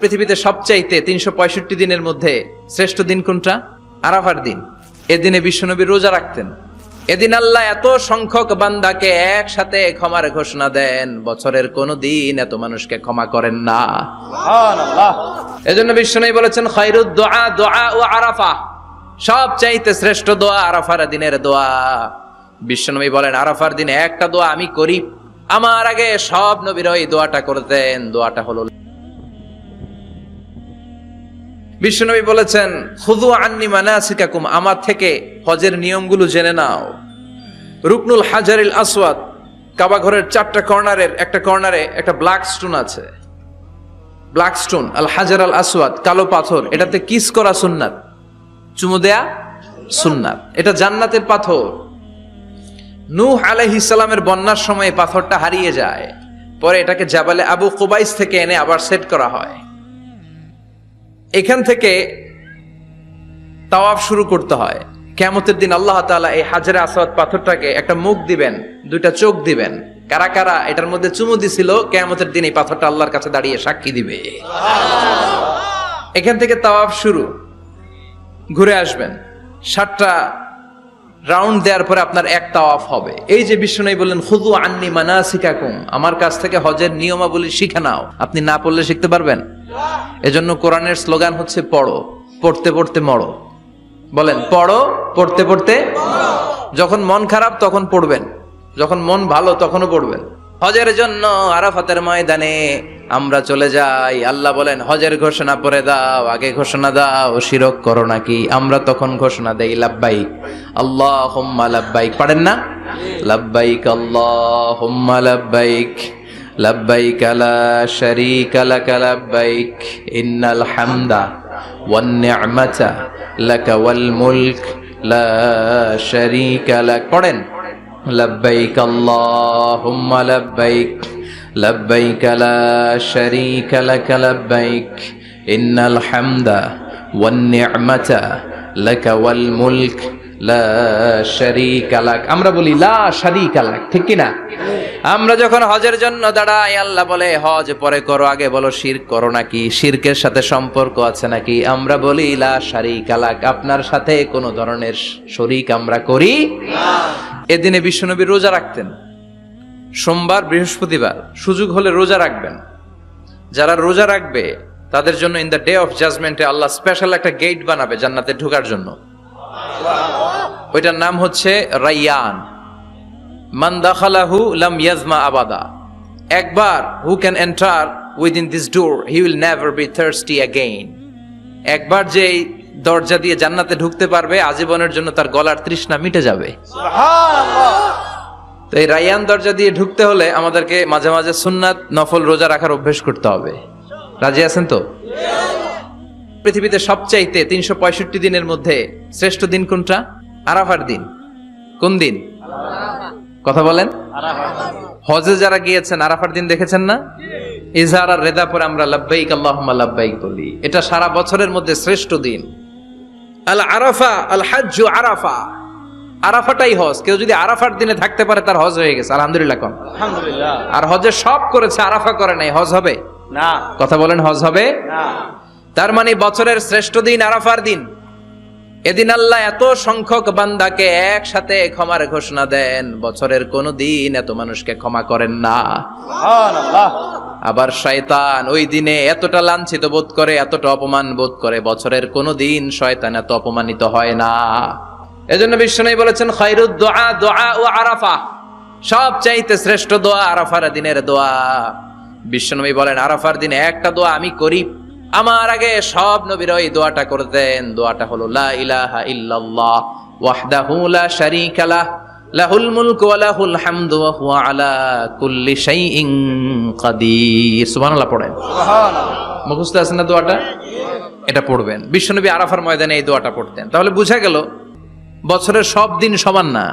পৃথিবীতে সবচাইতে 365 দিনের মধ্যে শ্রেষ্ঠ দিন কোনটা? আরাফার দিন। এদিনে বিশ্বনবী রোজা রাখতেন। এদিন আল্লাহ এত সংখ্যক বান্দাকে একসাথে ক্ষমার ঘোষণা দেন, বছরের কোন দিন এত মানুষকে ক্ষমা করেন না। সুবহানাল্লাহ। এজন্য বিশ্বনবী বলেছেন খায়রুদ দুআ দুআ ও আরাফা, সবচাইতে শ্রেষ্ঠ দোয়া আরাফার দিনের দোয়া। বিশ্বনবী বলেন আরাফার দিনে একটা দোয়া আমি করি, আমার আগে সব নবীরা এই দোয়াটা করতেন। দোয়াটা হলো, বিশ্বনবী বলেছেন খুযু আন্নি মানাসিকাকুম, আমার থেকে হজের নিয়মগুলো জেনে নাও। রুকনুল হাজারিল আসওয়াদ, কাবা ঘরের 4টা কর্নারের একটা কর্নারে একটা ব্ল্যাক স্টোন আছে। ব্ল্যাক স্টোন আল হাজার আল আসওয়াদ, কালো পাথর, এটাতে কিস করা সুন্নাত, চুমু দেয়া সুন্নাত। এটা জান্নাতের পাথর। নূহ আলাইহিস সালামের বন্যার সময় পাথরটা হারিয়ে যায়, পরে এটাকে জাবালে আবু কুবাইস থেকে এনে আবার সেট করা হয়। এখান থেকে তাওয়াফ শুরু করতে হয়। কিয়ামতের দিন আল্লাহ তাআলা এই হাজারে আসওয়াদ পাথরটাকে একটা মুখ দিবেন, 2টা চোখ দিবেন। কারা কারা এটার মধ্যে চুমু দিছিল কিয়ামতের দিন এই পাথরটা আল্লাহর কাছে দাঁড়িয়ে সাক্ষী দিবে। এখান থেকে তাওয়াফ শুরু। ঘুরে আসবেন, 7টা রাউন্ড দেওয়ার পরে আপনার এক তাওয়াফ হবে। এই যে বিশ্বনবী বললেন খুযু আন্নি মানাসিকাকুম, আমার কাছ থেকে হজের নিয়মাবলী শিখে নাও। আপনি না পড়লে শিখতে পারবেন? এজন্য কোরআনের স্লোগান হচ্ছে পড়ো, পড়তে পড়তে মরো। বলেন পড়ো, পড়তে পড়তে। যখন মন খারাপ তখন পড়বেন, যখন মন ভালো তখনও পড়বেন। হজের জন্য আরাফাতের ময়দানে আমরা চলে যাই। আল্লাহ বলেন হজের ঘোষণা পড়ে দাও, আগে ঘোষণা দাও শিরক করো নাকি। আমরা তখন ঘোষণা দেই লাব্বাইক আল্লাহুম্মা লাব্বাইক। পারেন না? লাব্বাইক আল্লাহুম্মা লাব্বাইক লাব্বাইক লা শারীকা লাক লাব্বাইক ইন্নাল হামদা ওয়ান নি'মাতা লাকা ওয়াল মুলক লা শারীকা লাক। পড়েন লাব্বাইক আল্লাহুম্মা লাব্বাইক লাব্বাইক লা শারীকা লাক লাব্বাইক ইন্নাল হামদা ওয়ান নি'মাতা লাকা ওয়াল মুলক লা শারীকা লাক। আমরা বলি লা শারীকা লাক, ঠিক কি না? আমরা যখন হজের জন্য দাঁড়াই, আল্লাহ বলে হজ পরে করো, আগে বলো শিরক করো নাকি, শিরকের সাথে সম্পর্ক আছে নাকি। আমরা বলি লা শারীকা লাক, আপনার সাথে কোনো ধরনের শরীক আমরা করি না। এদিনে বিশ্বনবী রোজা রাখতেন। সোমবার, বৃহস্পতিবার সুযোগ হলে রোজা রাখবেন। যারা রোজা রাখবে তাদের জন্য ইন দ্য ডে অফ জাজমেন্টে আল্লাহ স্পেশাল একটা গেট বানাবে জান্নাতে ঢোকার জন্য। ওইটার নাম হচ্ছে রাইয়ান। মান দাখালাহু লাম ইয়াজমা আবাদা। একবার who can enter within this door he will never be thirsty again. একবার যে দরজা দিয়ে জান্নাতে ঢুকতে পারবে আজীবনের জন্য তার গলার তৃষ্ণা মিটে যাবে। সুবহানাল্লাহ। তো এই রাইয়ান দরজা দিয়ে ঢুকতে হলে আমাদেরকে মাঝে মাঝে সুন্নাত নফল রোজা রাখার অভ্যেস করতে হবে। রাজি আছেন তো? পৃথিবীতে সবচাইতে 365 দিনের মধ্যে শ্রেষ্ঠ দিন কোনটা? আরাফার দিন। কোন দিন? কথা বলেন। হজে যারা গিয়েছেন আরাফার দিন দেখেছেন না? ইজহার আর রেদা পরে আমরা লাব্বাইক আল্লাহুম্মা লাব্বাইক বলি। এটা সারা বছরের মধ্যে শ্রেষ্ঠ দিন। আল আরাফা আল হাজ্জু আরাফা, আরাফাটাই হজ। কেউ যদি আরাফার দিনে থাকতে পারে তার হজ হয়ে গেছে। আলহামদুলিল্লাহ কোন? আলহামদুলিল্লাহ। আর হজে সব করেছে, আরাফা করে নাই, হজ হবে না। কথা বলেন, হজ হবে না। তার মানে বছরের শ্রেষ্ঠ দিন আরাফার দিন। এদিন আল্লাহ এত সংখ্যক বান্দাকে একসাথে ক্ষমার ঘোষণা দেন, বছরের কোন দিন এত মানুষকে ক্ষমা করেন না। সুবহানাল্লাহ। আবার শয়তান ওই দিনে এতটা লাঞ্ছিত বোধ করে, এতটা অপমান বোধ করে, বছরের কোন দিন শয়তান এত অপমানিত হয় না। এজন্য বিশ্বনবী বলেছেন খায়রুদ দুআ দুআ ও আরাফা, সবচাইতে শ্রেষ্ঠ দোয়া আরাফার দিনের দোয়া। বিশ্বনবী বলেন আরাফার দিনে একটা দোয়া আমি করি, আমার আগে সব নবীরা এই দোয়াটা করতেন। দোয়াটা হলো লা ইলাহা ইল্লাল্লাহ ওয়াহদাহু লা শারীকা লাহ লাহুল মুলকু ওয়া লাহুল হামদু ওয়া হুয়া আলা কুল্লি শাইইন কাদির। সুবহানাল্লাহ পড়েন। সুবহানাল্লাহ। মুখস্থ আছে না দোয়াটা? এটা পড়বেন। বিশ্বনবী আরাফার ময়দানে এই দোয়াটা পড়তেন। তাহলে বুঝা গেল বছরের সব দিন সমান না।